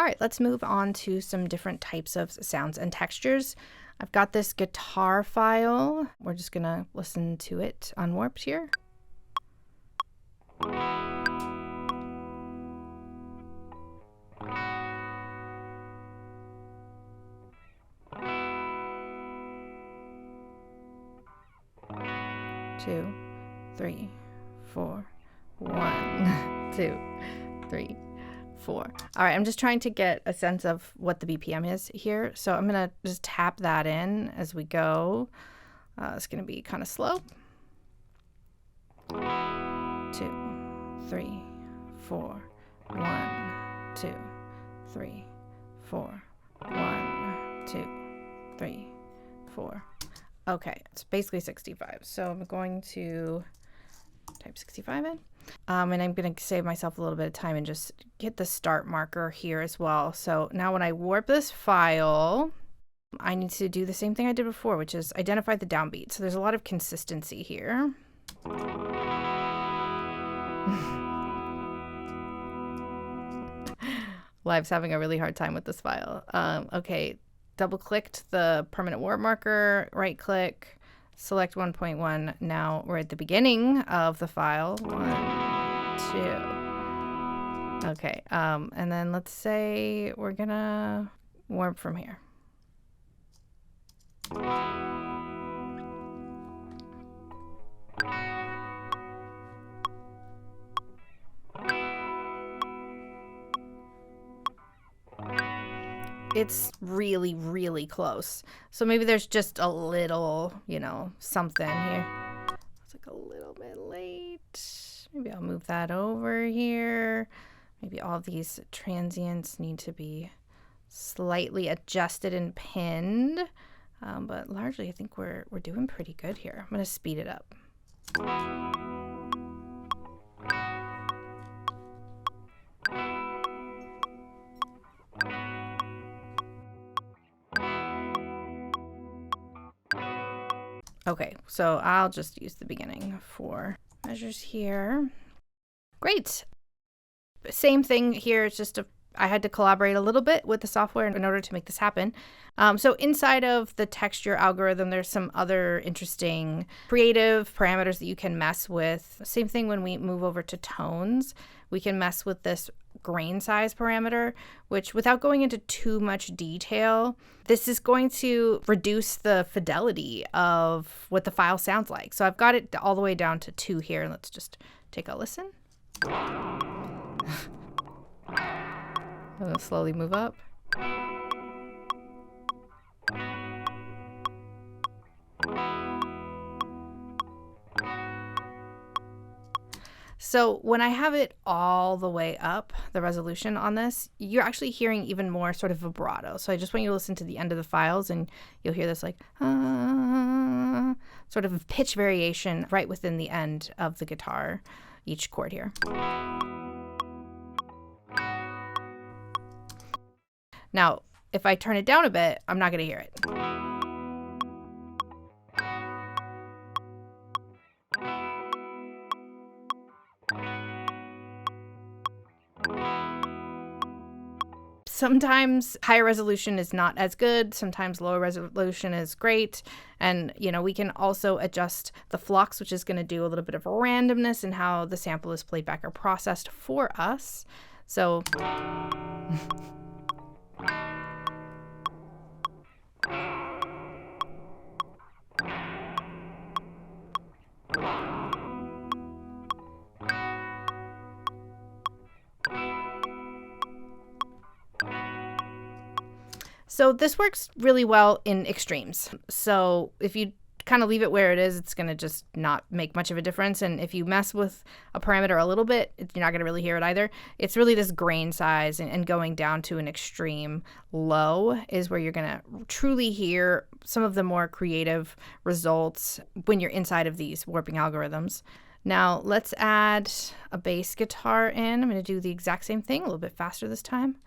right, let's move on to some different types of sounds and textures. I've got this guitar file. We're just gonna listen to it unwarped here. Two, three, four, 1, 2, 3, 4. All right, I'm just trying to get a sense of what the BPM is here. So I'm gonna just tap that in as we go. It's gonna be kind of slow. 2, 3, 4, 1, 2, 3, 4, 1, 2, 3, 4. Okay, it's basically 65. So I'm going to type 65 in. And I'm going to save myself a little bit of time and just hit the start marker here as well. So now when I warp this file, I need to do the same thing I did before, which is identify the downbeat. So there's a lot of consistency here. Live's having a really hard time with this file. Okay, double clicked the permanent warp marker, right click, select 1.1. Now we're at the beginning of the file. 1, 2. Okay, and then let's say we're gonna warp from here. It's really, really close. So maybe there's just a little, you know, something here. It's like a little bit late. Maybe I'll move that over here. Maybe all these transients need to be slightly adjusted and pinned. But largely, I think we're doing pretty good here. I'm going to speed it up. Okay, so I'll just use the beginning for measures here. Great. Same thing here. It's just I had to collaborate a little bit with the software in order to make this happen. So inside of the texture algorithm, there's some other interesting creative parameters that you can mess with. Same thing when we move over to tones. We can mess with this grain size parameter, which without going into too much detail, this is going to reduce the fidelity of what the file sounds like. So I've got it all the way down to 2 here. Let's just take a listen. I'll slowly move up. So when I have it all the way up, the resolution on this, you're actually hearing even more sort of vibrato. So I just want you to listen to the end of the files and you'll hear this like sort of pitch variation right within the end of the guitar, each chord here. Now, if I turn it down a bit, I'm not going to hear it. Sometimes higher resolution is not as good. Sometimes lower resolution is great. And, you know, we can also adjust the flux, which is going to do a little bit of randomness in how the sample is played back or processed for us. So So this works really well in extremes. So if you kind of leave it where it is, it's going to just not make much of a difference. And if you mess with a parameter a little bit, you're not going to really hear it either. It's really this grain size and going down to an extreme low is where you're going to truly hear some of the more creative results when you're inside of these warping algorithms. Now let's add a bass guitar in. I'm going to do the exact same thing, a little bit faster this time.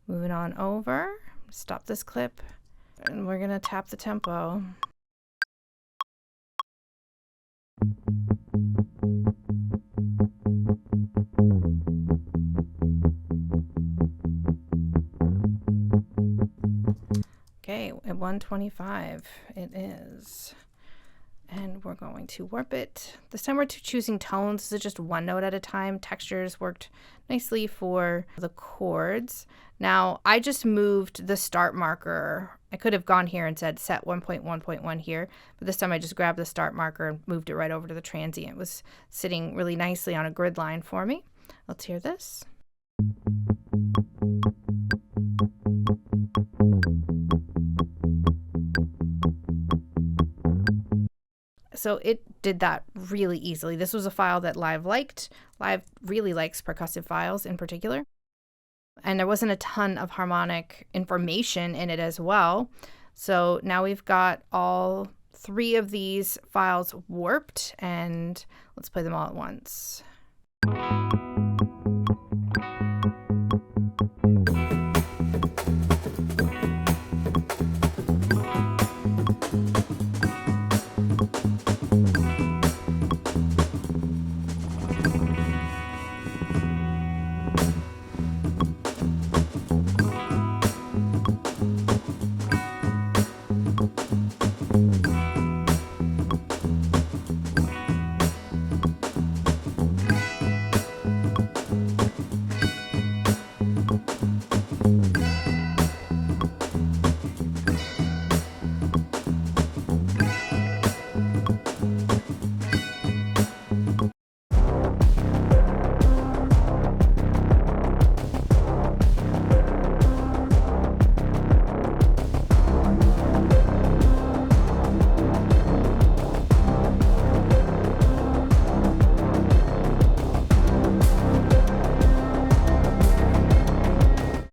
Moving on over. Stop this clip, and we're gonna tap the tempo. 125 it is. And we're going to warp it. This time we're choosing tones. This is just one note at a time. Textures worked nicely for the chords. Now I just moved the start marker. I could have gone here and said set 1.1.1 here, but this time I just grabbed the start marker and moved it right over to the transient. It was sitting really nicely on a grid line for me. Let's hear this. So it did that really easily. This was a file that Live liked. Live really likes percussive files in particular. And there wasn't a ton of harmonic information in it as well. So now we've got all 3 of these files warped, and let's play them all at once.